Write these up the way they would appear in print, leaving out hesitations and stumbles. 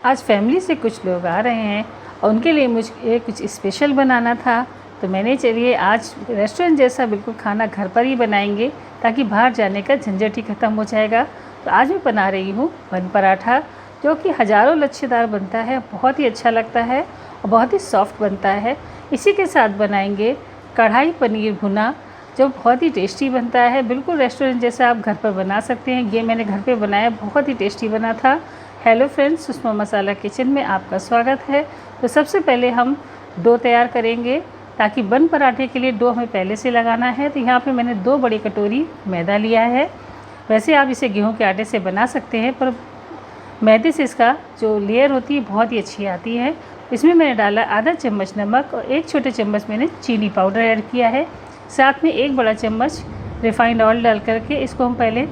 आज फैमिली से कुछ लोग आ रहे हैं और उनके लिए मुझे कुछ स्पेशल बनाना था। तो मैंने चलिए आज रेस्टोरेंट जैसा बिल्कुल खाना घर पर ही बनाएंगे ताकि बाहर जाने का झंझट ही ख़त्म हो जाएगा। तो आज मैं बना रही हूँ बन पराठा, जो कि हज़ारों लच्छेदार बनता है, बहुत ही अच्छा लगता है और बहुत ही सॉफ्ट बनता है। इसी के साथ बनाएंगे कढ़ाई पनीर भुना, जो बहुत ही टेस्टी बनता है। बिल्कुल रेस्टोरेंट जैसा आप घर पर बना सकते हैं। ये मैंने घर पे बनाया, बहुत ही टेस्टी बना था। हेलो फ्रेंड्स, सुषमा मसाला किचन में आपका स्वागत है। तो सबसे पहले हम डो तैयार करेंगे, ताकि बन पराठे के लिए डो हमें पहले से लगाना है। तो यहाँ पे मैंने 2 बड़ी कटोरी मैदा लिया है। वैसे आप इसे गेहूं के आटे से बना सकते हैं, पर मैदे से इसका जो लेयर होती है बहुत ही अच्छी आती है। इसमें मैंने डाला आधा चम्मच नमक और 1 छोटे चम्मच मैंने चीनी पाउडर ऐड किया है। साथ में 1 बड़ा चम्मच रिफाइंड ऑयल डाल करके इसको हम पहले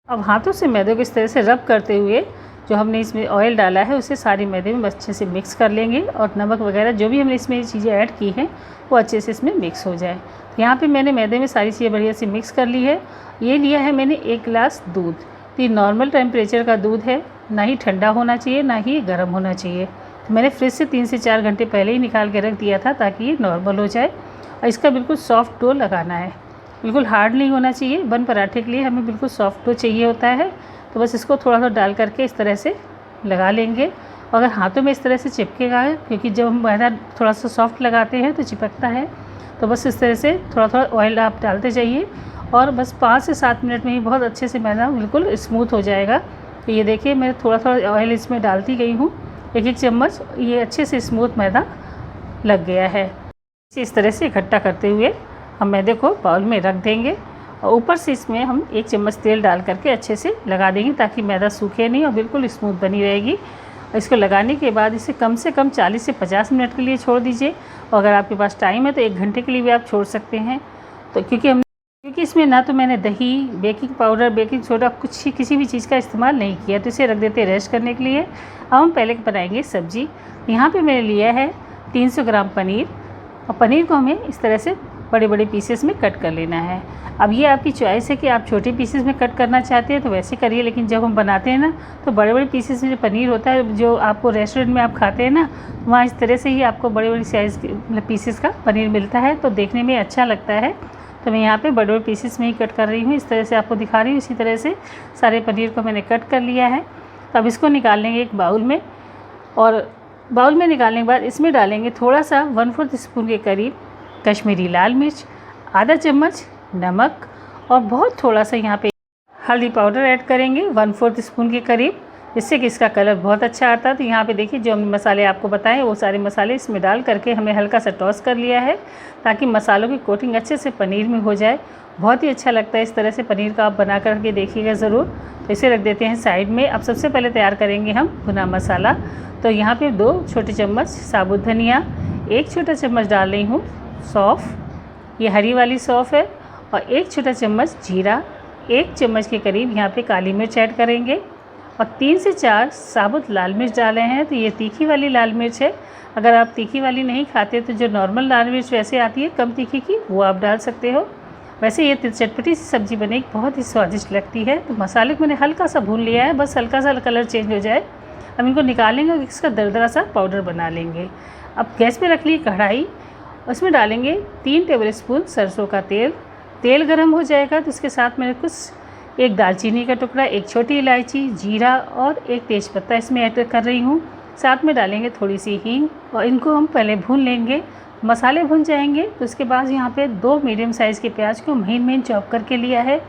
अब हाथों से मैदे को इस तरह से रब करते हुए जो हमने इसमें ऑयल डाला है उसे सारी मैदे में अच्छे से मिक्स कर लेंगे, और नमक वगैरह जो भी हमने इसमें चीज़ें ऐड की हैं वो अच्छे से इसमें मिक्स हो जाए। यहाँ पे मैंने मैदे में सारी चीज़ें बढ़िया से मिक्स कर ली है। ये लिया है मैंने 1 गिलास दूध। तो ये नॉर्मल टेम्परेचर का दूध है, ना ही ठंडा होना चाहिए ना ही गर्म होना चाहिए। तो मैंने फ्रिज से 3 से 4 घंटे पहले ही निकाल के रख दिया था ताकि ये नॉर्मल हो जाए। और इसका बिल्कुल सॉफ्ट डो लगाना है, बिल्कुल हार्ड नहीं होना चाहिए। बन पराठे के लिए हमें बिल्कुल सॉफ्ट डो चाहिए होता है। तो बस इसको थोड़ा सा डाल करके इस तरह से लगा लेंगे। अगर हाथों में इस तरह से चिपकेगा, क्योंकि जब हम मैदा थोड़ा सा सॉफ्ट लगाते हैं तो चिपकता है, तो बस इस तरह से थोड़ा थोड़ा ऑयल आप डालते जाइए और बस 5 से 7 मिनट में ही बहुत अच्छे से मैदा बिल्कुल स्मूथ हो जाएगा। तो ये देखिए, मैं थोड़ा थोड़ा ऑयल इसमें डालती गई हूँ, 1-1 चम्मच। ये अच्छे से स्मूथ मैदा लग गया है। इस तरह से इकट्ठा करते हुए हम मैदे को बाउल में रख देंगे और ऊपर से इसमें हम 1 चम्मच तेल डाल करके अच्छे से लगा देंगे, ताकि मैदा सूखे नहीं और बिल्कुल स्मूथ बनी रहेगी। और इसको लगाने के बाद इसे कम से कम 40 से 50 मिनट के लिए छोड़ दीजिए। और अगर आपके पास टाइम है तो 1 घंटे के लिए भी आप छोड़ सकते हैं। तो क्योंकि इसमें ना तो मैंने दही, बेकिंग पाउडर, बेकिंग सोडा किसी भी चीज़ का इस्तेमाल नहीं किया, तो इसे रख देते हैं रेस्ट करने के लिए। अब हम पहले बनाएंगे सब्जी। यहाँ पर मैंने लिया है 300 ग्राम पनीर, और पनीर को हमें इस तरह से बड़े बड़े पीसेस में कट कर लेना है। अब ये आपकी चॉइस है कि आप छोटे पीसेस में कट करना चाहते हैं तो वैसे करिए, लेकिन जब हम बनाते हैं ना तो बड़े बड़े पीसेस में जो पनीर होता है, जो आपको रेस्टोरेंट में आप खाते हैं ना, वहाँ इस तरह से ही आपको बड़े बड़े साइज़ के मतलब पीसेस का पनीर मिलता है, तो देखने में अच्छा लगता है। तो मैं यहाँ पे बड़े बड़े पीसेस में ही कट कर रही हूँ, इस तरह से आपको दिखा रही हूँ। इसी तरह से सारे पनीर को मैंने कट कर लिया है। तो अब इसको निकाल लेंगे एक बाउल में, और बाउल में निकालने के बाद इसमें डालेंगे थोड़ा सा 1/4 स्पून के करीब कश्मीरी लाल मिर्च, आधा चम्मच नमक, और बहुत थोड़ा सा यहाँ पे हल्दी पाउडर ऐड करेंगे 1/4 स्पून के करीब, जिससे कि इसका कलर बहुत अच्छा आता है। तो यहाँ पे देखिए, जो हमने मसाले आपको बताए वो सारे मसाले इसमें डाल करके हमने हल्का सा टॉस कर लिया है, ताकि मसालों की कोटिंग अच्छे से पनीर में हो जाए। बहुत ही अच्छा लगता है इस तरह से पनीर का, आप बना करके देखिएगा ज़रूर। तो इसे रख देते हैं साइड में। अब सबसे पहले तैयार करेंगे हम भुना मसाला। तो यहाँ पर 2 छोटे चम्मच साबुत धनिया, 1 छोटा चम्मच डाल रही हूँ सौंफ, ये हरी वाली सौंफ है, और 1 छोटा चम्मच जीरा, 1 चम्मच के करीब यहाँ पे काली मिर्च ऐड करेंगे, और 3 से 4 साबुत लाल मिर्च डाले हैं। तो ये तीखी वाली लाल मिर्च है। अगर आप तीखी वाली नहीं खाते तो जो नॉर्मल लाल मिर्च वैसे आती है कम तीखी की, वो आप डाल सकते हो। वैसे ये चटपटी सी सब्ज़ी बनेगी, बहुत ही स्वादिष्ट लगती है। तो मसाले को मैंने हल्का सा भून लिया है, बस हल्का सा कलर चेंज हो जाए। अब इनको निकालेंगे और इसका दरदरा सा पाउडर बना लेंगे। अब गैस पर रख ली कढ़ाई, उसमें डालेंगे 3 टेबल स्पून सरसों का तेल। तेल गरम हो जाएगा तो इसके साथ मैंने एक दालचीनी का टुकड़ा, 1 छोटी इलायची, जीरा और 1 तेज़पत्ता इसमें ऐड कर रही हूँ। साथ में डालेंगे थोड़ी सी हींग, और इनको हम पहले भून लेंगे। मसाले भून जाएंगे तो उसके बाद यहाँ पे 2 मीडियम साइज़ के प्याज को महीन महीन चॉप करके लिया है।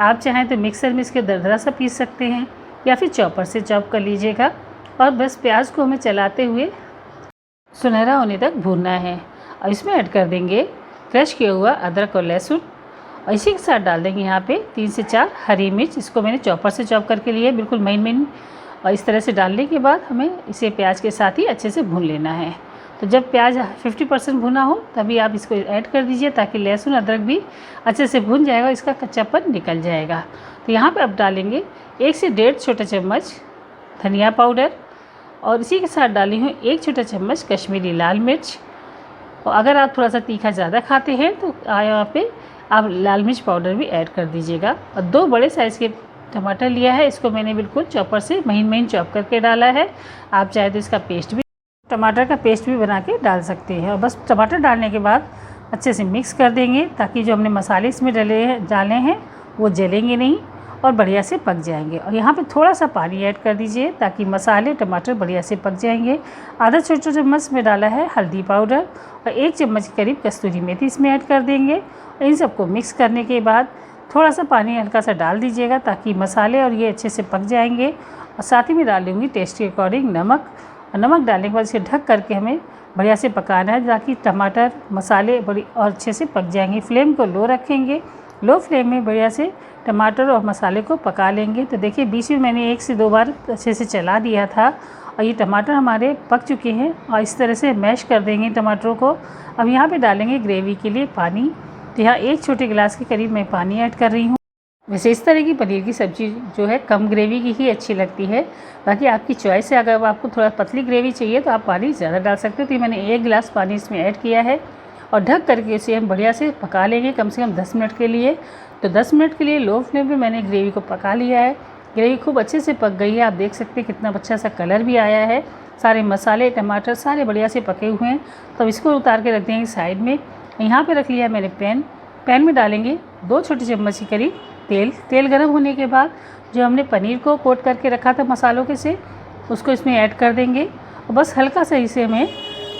आप चाहें तो मिक्सर में इसके दरदरा सा पीस सकते हैं, या फिर चॉपर से चॉप कर लीजिएगा। और बस प्याज को हमें चलाते हुए सुनहरा होने तक भूनना है। और इसमें ऐड कर देंगे क्रश किया हुआ अदरक और लहसुन, और इसी के साथ डाल देंगे यहाँ पे 3 से 4 हरी मिर्च। इसको मैंने चॉपर से चॉप करके लिए बिल्कुल महीन महीन। और इस तरह से डालने के बाद हमें इसे प्याज के साथ ही अच्छे से भून लेना है। तो जब प्याज 50% भुना हो तभी आप इसको ऐड कर दीजिए, ताकि लहसुन अदरक भी अच्छे से भुन जाएगा, इसका कच्चापन निकल जाएगा। तो यहाँ पे अब डालेंगे 1 से 1.5 छोटा चम्मच धनिया पाउडर, और इसी के साथ डाली हूँ 1 छोटा चम्मच कश्मीरी लाल मिर्च। और अगर आप थोड़ा सा तीखा ज़्यादा खाते हैं तो यहाँ पे आप लाल मिर्च पाउडर भी ऐड कर दीजिएगा। और 2 बड़े साइज़ के टमाटर लिया है, इसको मैंने बिल्कुल चॉपर से महीन महीन चॉप करके डाला है। आप चाहे तो इसका पेस्ट भी, टमाटर का पेस्ट भी बना के डाल सकते हैं। और बस टमाटर डालने के बाद अच्छे से मिक्स कर देंगे ताकि जो हमने मसाले इसमें डाले हैं वो जलेंगे नहीं और बढ़िया से पक जाएंगे। और यहाँ पे थोड़ा सा पानी ऐड कर दीजिए ताकि मसाले टमाटर बढ़िया से पक जाएंगे। आधा छोटा चम्मच में डाला है हल्दी पाउडर और 1 चम्मच के करीब कस्तूरी मेथी इसमें ऐड कर देंगे। और इन सबको मिक्स करने के बाद थोड़ा सा पानी हल्का सा डाल दीजिएगा ताकि मसाले और ये अच्छे से पक जाएंगे। और साथ ही में डाल दूँगी टेस्ट के अकॉर्डिंग नमक। और नमक डालने के बाद इसे ढक करके हमें बढ़िया से पकाना है ताकि टमाटर मसाले बड़ी और अच्छे से पक जाएंगे। फ्लेम को लो रखेंगे, लो फ्लेम में बढ़िया से टमाटर और मसाले को पका लेंगे। तो देखिए बीच में मैंने 1 से 2 बार अच्छे से चला दिया था और ये टमाटर हमारे पक चुके हैं। और इस तरह से मैश कर देंगे टमाटरों को। अब यहाँ पे डालेंगे ग्रेवी के लिए पानी। तो यहाँ 1 छोटे गिलास के करीब मैं पानी ऐड कर रही हूँ। वैसे इस तरह की पनीर की सब्ज़ी जो है कम ग्रेवी की ही अच्छी लगती है, बाकी आपकी चॉइस है। अगर आपको थोड़ा पतली ग्रेवी चाहिए तो आप पानी ज़्यादा डाल सकते हो। तो मैंने 1 गिलास पानी इसमें ऐड किया है और ढक करके इसे हम बढ़िया से पका लेंगे कम से कम 10 मिनट के लिए। तो 10 मिनट के लिए लो फ्लेम पे मैंने ग्रेवी को पका लिया है। ग्रेवी खूब अच्छे से पक गई है, आप देख सकते हैं कितना अच्छा सा कलर भी आया है। सारे मसाले टमाटर सारे बढ़िया से पके हुए हैं। तो इसको उतार के रख देंगे साइड में। यहाँ पे रख लिया मैंने पैन में डालेंगे 2 छोटे चम्मच के करीब तेल गर्म होने के बाद जो हमने पनीर को कोट करके रखा था मसालों के से उसको इसमें ऐड कर देंगे और बस हल्का सा इसे हमें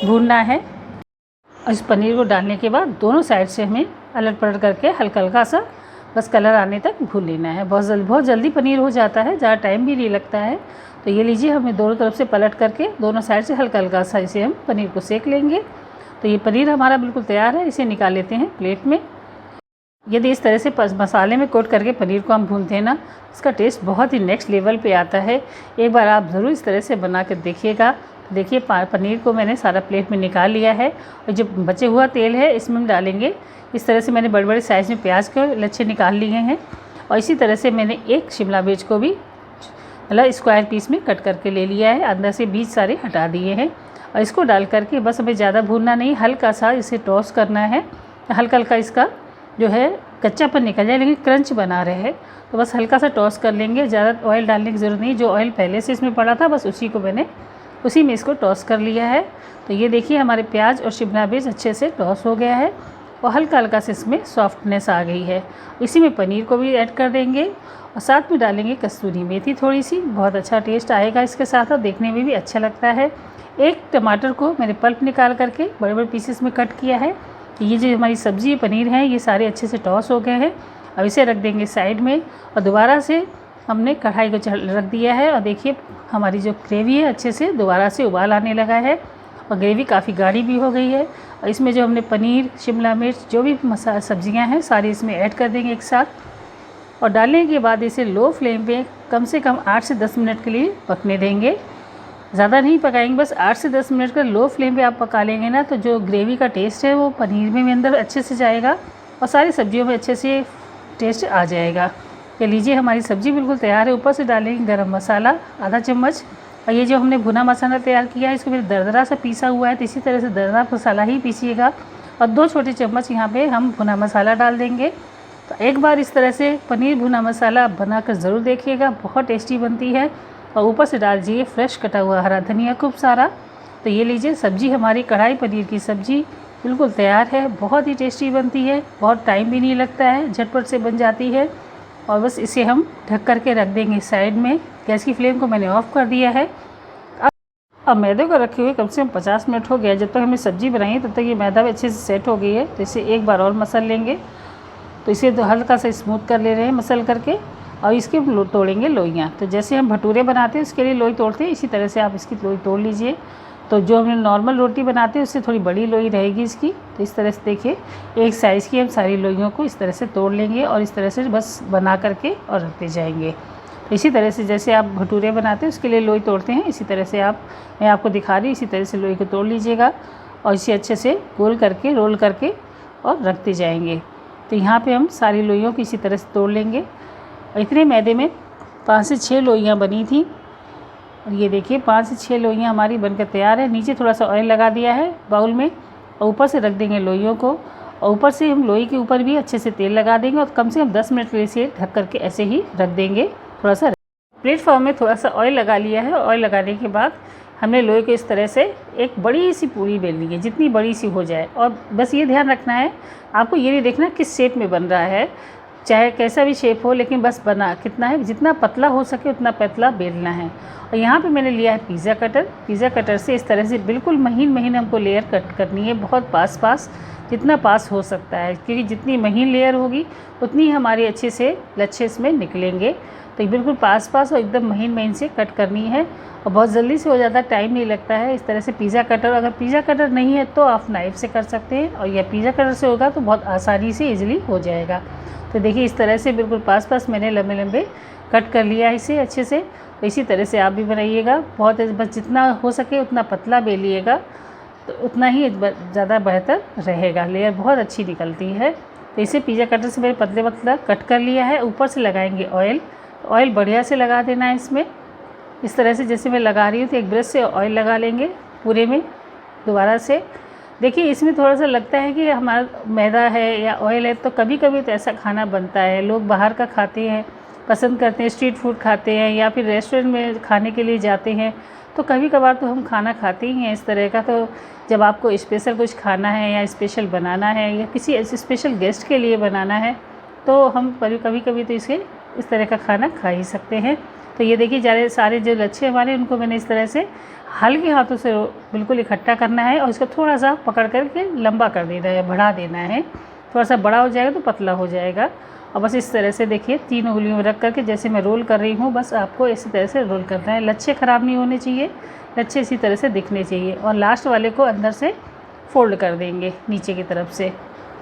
भूनना है। और इस पनीर को डालने के बाद दोनों साइड से हमें अलट पलट करके हल्का हल्का सा बस कलर आने तक भून लेना है। बहुत जल्दी पनीर हो जाता है, ज़्यादा टाइम भी नहीं लगता है। तो ये लीजिए, हमें दोनों तरफ से पलट करके दोनों साइड से हल्का हल्का सा इसे हम पनीर को सेक लेंगे। तो ये पनीर हमारा बिल्कुल तैयार है, इसे निकाल लेते हैं प्लेट में। यदि इस तरह से मसाले में कोट करके पनीर को हम भूनते हैं ना, इसका टेस्ट बहुत ही नेक्स्ट लेवल पे आता है। एक बार आप ज़रूर इस तरह से बना कर देखिएगा। देखिए पनीर को मैंने सारा प्लेट में निकाल लिया है और जो बचे हुआ तेल है इसमें हम डालेंगे। इस तरह से मैंने बड़े बड़े साइज़ में प्याज के लच्छे निकाल लिए हैं और इसी तरह से मैंने 1 शिमला मिर्च को भी मतलब स्क्वायर पीस में कट करके ले लिया है, अंदर से बीज सारे हटा दिए हैं। और इसको डाल करके बस हमें ज़्यादा भूनना नहीं, हल्का सा इसे टॉस करना है। हल्का हल्का इसका जो है कच्चापन निकल जाए लेकिन क्रंच बना रहे। तो बस हल्का सा टॉस कर लेंगे, ज़्यादा ऑयल डालने की ज़रूरत नहीं। जो ऑयल पहले से इसमें पड़ा था बस उसी में इसको टॉस कर लिया है। तो ये देखिए हमारे प्याज और शिमला मिर्च अच्छे से टॉस हो गया है और हल्का हल्का से इसमें सॉफ्टनेस आ गई है। इसी में पनीर को भी ऐड कर देंगे और साथ में डालेंगे कस्तूरी मेथी थोड़ी सी, बहुत अच्छा टेस्ट आएगा इसके साथ और देखने में भी अच्छा लगता है। 1 टमाटर को मैंने पल्प निकाल करके बड़े बड़े पीसेस में कट किया है। ये जो हमारी सब्ज़ी पनीर है ये सारे अच्छे से टॉस हो गए हैं। अब इसे रख देंगे साइड में और दोबारा से हमने कढ़ाई को रख दिया है और देखिए हमारी जो ग्रेवी है अच्छे से दोबारा से उबाल आने लगा है और ग्रेवी काफ़ी गाढ़ी भी हो गई है। और इसमें जो हमने पनीर शिमला मिर्च जो भी सब्जियां हैं सारी इसमें ऐड कर देंगे एक साथ और डालने के बाद इसे लो फ्लेम पे कम से कम 8 से 10 मिनट के लिए पकने देंगे। ज़्यादा नहीं पकाएंगे, बस 8 से 10 मिनट का लो फ्लेम पे आप पका लेंगे ना तो जो ग्रेवी का टेस्ट है वो पनीर में भी अंदर अच्छे से जाएगा और सारी सब्जियों में अच्छे से टेस्ट आ जाएगा। तो लीजिए हमारी सब्ज़ी बिल्कुल तैयार है। ऊपर से डालेंगे गरम मसाला आधा चम्मच और ये जो हमने भुना मसाला तैयार किया है इसको मैंने दरदरा सा पीसा हुआ है, तो इसी तरह से दरदरा मसाला ही पीसिएगा। और 2 छोटे चम्मच यहाँ पे हम भुना मसाला डाल देंगे। तो एक बार इस तरह से पनीर भुना मसाला बनाकर ज़रूर देखिएगा, बहुत टेस्टी बनती है। और ऊपर से डाल दीजिए फ्रेश कटा हुआ हरा धनिया खूब सारा। तो ये लीजिए सब्ज़ी हमारी कढ़ाई पनीर की सब्ज़ी बिल्कुल तैयार है, बहुत ही टेस्टी बनती है, बहुत टाइम भी नहीं लगता है, झटपट से बन जाती है। और बस इसे हम ढक करके रख देंगे साइड में। गैस की फ्लेम को मैंने ऑफ़ कर दिया है। अब मैदे को रखे हुए कम से कम 50 मिनट हो गया। जब तक हमने सब्ज़ी बनाई है तब तक ये मैदा भी अच्छे से सेट हो गई है। तो इसे एक बार और मसल लेंगे। तो इसे तो हल्का सा स्मूथ कर ले रहे हैं मसल करके और इसके तोड़ेंगे लोइयाँ। तो जैसे हम भटूरे बनाते हैं उसके लिए लोई तोड़ते हैं, इसी तरह से आप इसकी लोई तोड़ लीजिए। तो जो हम नॉर्मल रोटी बनाते हैं उससे थोड़ी बड़ी लोई रहेगी इसकी। तो इस तरह से देखिए एक साइज़ की हम सारी लोइयों को इस तरह से तोड़ लेंगे और इस तरह से बस बना करके और रखते जाएंगे। तो इसी तरह से जैसे आप भटूरे बनाते हैं उसके लिए लोई तोड़ते हैं, इसी तरह से मैं आपको दिखा रही हूँ, इसी तरह से लोई को तोड़ लीजिएगा और इसे अच्छे से गोल करके रोल करके और रखते जाएंगे। तो यहाँ पे हम सारी लोइयों को इसी तरह से तोड़ लेंगे। इतने मैदे में 5 से 6 लोइयाँ बनी थी और ये देखिए 5 से 6 लोइयाँ हमारी बनकर तैयार है। नीचे थोड़ा सा ऑयल लगा दिया है बाउल में और ऊपर से रख देंगे लोइयों को और ऊपर से हम लोई के ऊपर भी अच्छे से तेल लगा देंगे और कम से कम 10 मिनट के लिए इसे ढक करके ऐसे ही रख देंगे। थोड़ा सा प्लेटफॉर्म में थोड़ा सा ऑयल लगा लिया है। ऑयल लगाने के बाद हमने लोहे को इस तरह से एक बड़ी सी पूरी बेलनी है, जितनी बड़ी सी हो जाए। और बस ये ध्यान रखना है, आपको ये नहीं देखना किस शेप में बन रहा है, चाहे कैसा भी शेप हो, लेकिन बस बना कितना है, जितना पतला हो सके उतना पतला बेलना है। और यहाँ पे मैंने लिया है पिज़्ज़ा कटर। पिज़्ज़ा कटर से इस तरह से बिल्कुल महीन महीन हमको लेयर कट करनी है, बहुत पास जितना पास हो सकता है, क्योंकि जितनी महीन लेयर होगी उतनी हमारी अच्छे से लच्छे इसमें निकलेंगे। तो बिल्कुल पास और एकदम महीन से कट करनी है, और बहुत जल्दी से हो जाता है, टाइम नहीं लगता है। इस तरह से पिज़्ज़ा कटर, अगर पिज़्ज़ा कटर नहीं है तो आप नाइफ़ से कर सकते हैं, और यह पिज़्ज़ा कटर से होगा तो बहुत आसानी से ईजिली हो जाएगा। तो देखिए इस तरह से बिल्कुल पास मैंने लंबे कट कर लिया है इसे अच्छे से। तो इसी तरह से आप भी बनाइएगा, बहुत बस जितना हो सके उतना पतला बेलिएगा, तो उतना ही ज़्यादा बेहतर रहेगा, लेयर बहुत अच्छी निकलती है। तो इसे पिज़्ज़ा कटर से मैंने पतला कट कर लिया है। ऊपर से लगाएंगे ऑयल बढ़िया से लगा देना है इसमें, इस तरह से जैसे मैं लगा रही हूँ। तो एक ब्रश से ऑयल लगा लेंगे पूरे में दोबारा से। देखिए इसमें थोड़ा सा लगता है कि हमारा मैदा है या ऑयल है, तो कभी तो ऐसा खाना बनता है, लोग बाहर का खाते हैं, पसंद करते हैं, स्ट्रीट फूड खाते हैं या फिर रेस्टोरेंट में खाने के लिए जाते हैं, तो कभी कभार तो हम खाना खाते ही हैं इस तरह का। तो जब आपको स्पेशल कुछ खाना है या स्पेशल बनाना है या किसी ऐसे स्पेशल गेस्ट के लिए बनाना है, तो हम कभी तो इस तरह का खाना खा ही सकते हैं। तो ये देखिए सारे जो लच्छे हमारे, उनको मैंने इस तरह से हल्के हाथों से बिल्कुल इकट्ठा करना है, और इसको थोड़ा सा पकड़ करके लंबा कर देना है, बढ़ा देना है। थोड़ा सा बड़ा हो जाएगा तो पतला हो जाएगा। और बस इस तरह से देखिए 3 उंगलियों में रख करके जैसे मैं रोल कर रही हूँ, बस आपको इसी तरह से रोल करना है। लच्छे ख़राब नहीं होने चाहिए, लच्छे इसी तरह से दिखने चाहिए। और लास्ट वाले को अंदर से फोल्ड कर देंगे नीचे की तरफ से।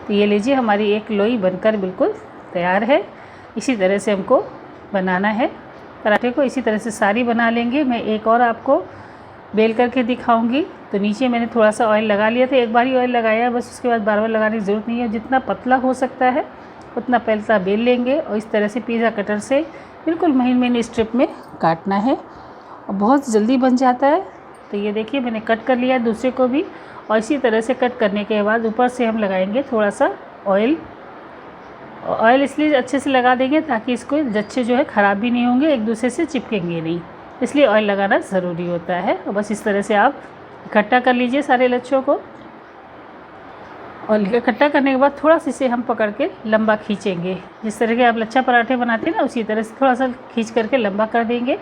तो ये लीजिए हमारी एक लोई बनकर बिल्कुल तैयार है। इसी तरह से हमको बनाना है पराठे को, इसी तरह से सारी बना लेंगे। मैं एक और आपको बेल करके दिखाऊंगी। तो नीचे मैंने थोड़ा सा ऑयल लगा लिया था, एक बार ही ऑयल लगाया बस, उसके बाद बार लगाने की ज़रूरत नहीं है। जितना पतला हो सकता है उतना पतला बेल लेंगे, और इस तरह से पिज़्ज़ा कटर से बिल्कुल महीन स्ट्रिप में काटना है, और बहुत जल्दी बन जाता है। तो ये देखिए मैंने कट कर लिया है दूसरे को भी, और इसी तरह से कट करने के बाद ऊपर से हम लगाएंगे थोड़ा सा ऑयल इसलिए अच्छे से लगा देंगे ताकि इसको लच्छे जो है ख़राब भी नहीं होंगे, एक दूसरे से चिपकेंगे नहीं, इसलिए ऑयल लगाना ज़रूरी होता है। और बस इस तरह से आप इकट्ठा कर लीजिए सारे लच्छों को, और इकट्ठा करने के बाद थोड़ा सा इसे हम पकड़ के लंबा खींचेंगे। जिस तरह के आप लच्छा पराठे बनाते हैं ना, उसी तरह से थोड़ा सा खींच करके लंबा कर देंगे,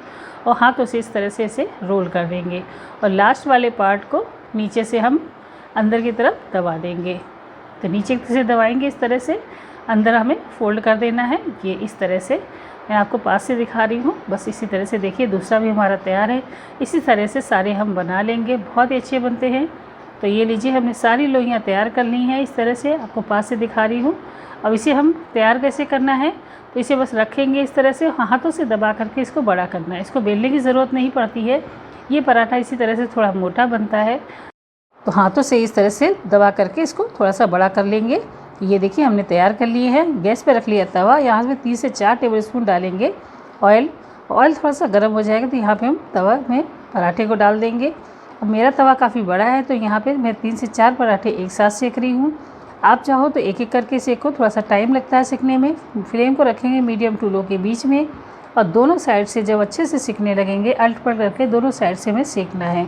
और हाथों से इस तरह से इसे रोल कर देंगे, और लास्ट वाले पार्ट को नीचे से हम अंदर की तरफ दबा देंगे। तो नीचे से दबाएंगे इस तरह से, अंदर हमें फोल्ड कर देना है। ये इस तरह से मैं आपको पास से दिखा रही हूँ, बस इसी तरह से देखिए दूसरा भी हमारा तैयार है। इसी तरह से सारे हम बना लेंगे, बहुत ही अच्छे बनते हैं। तो ये लीजिए हमने सारी लोइयाँ तैयार कर ली हैं, इस तरह से आपको पास से दिखा रही हूँ। अब इसे हम तैयार कैसे करना है, तो इसे बस रखेंगे इस तरह से, हाथों से दबा करके इसको बड़ा करना है। इसको बेलने की ज़रूरत नहीं पड़ती है, ये पराठा इसी तरह से थोड़ा मोटा बनता है। तो हाथों से इस तरह से दबा करके इसको थोड़ा सा बड़ा कर लेंगे। ये देखिए हमने तैयार कर लिए हैं। गैस पे रख लिया तवा, यहाँ पे 3 से 4 टेबलस्पून डालेंगे ऑयल थोड़ा सा गर्म हो जाएगा तो यहाँ पे हम तवा में पराठे को डाल देंगे। अब मेरा तवा काफ़ी बड़ा है तो यहाँ पे मैं 3 से 4 पराठे एक साथ सेक रही हूँ। आप चाहो तो एक एक करके सेको, थोड़ा सा टाइम लगता है सेकने में। फ्लेम को रखेंगे मीडियम टू लो के बीच में, और दोनों साइड से जब अच्छे से सिकने लगेंगे अल्ट पलट करके दोनों साइड से हमें सेकना है।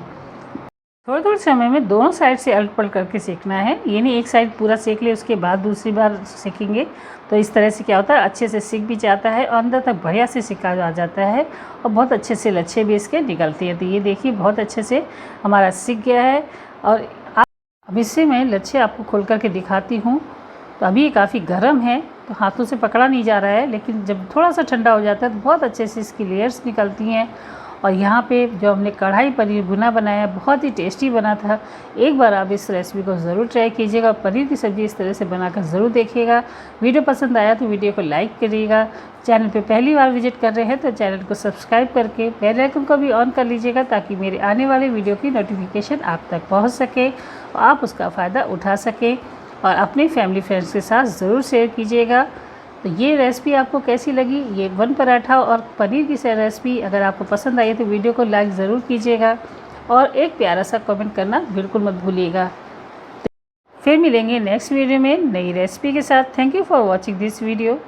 थोड़े समय में दोनों साइड से अल्ट पलट करके सेकना है, ये नहीं एक साइड पूरा सेक ले उसके बाद दूसरी बार सेकेंगे। तो इस तरह से क्या होता है, अच्छे से सिक भी जाता है और अंदर तक बढ़िया से सिका आ जाता है, और बहुत अच्छे से लच्छे भी इसके निकलती है। तो ये देखिए बहुत अच्छे से हमारा सिक गया है। और अब इससे मैं लच्छे आपको खोल करके दिखाती हूँ। तो अभी ये काफ़ी गर्म है तो हाथों से पकड़ा नहीं जा रहा है, लेकिन जब थोड़ा सा ठंडा हो जाता है तो बहुत अच्छे से इसकी लेयर्स निकलती हैं। और यहाँ पे जो हमने कढ़ाई पनीर भुना बनाया बहुत ही टेस्टी बना था। एक बार आप इस रेसिपी को ज़रूर ट्राई कीजिएगा। पनीर की सब्ज़ी इस तरह से बनाकर ज़रूर देखिएगा। वीडियो पसंद आया तो वीडियो को लाइक करिएगा। चैनल पे पहली बार विजिट कर रहे हैं तो चैनल को सब्सक्राइब करके बेल आइकन को भी ऑन कर लीजिएगा, ताकि मेरे आने वाले वीडियो की नोटिफिकेशन आप तक पहुँच सके और आप उसका फ़ायदा उठा सकें। और अपने फैमिली फ्रेंड्स के साथ ज़रूर शेयर कीजिएगा। तो ये रेसिपी आपको कैसी लगी, ये वन पराठा और पनीर की रेसिपी अगर आपको पसंद आई तो वीडियो को लाइक ज़रूर कीजिएगा और एक प्यारा सा कमेंट करना बिल्कुल मत भूलिएगा। फिर मिलेंगे नेक्स्ट वीडियो में नई रेसिपी के साथ। Thank you for watching this video.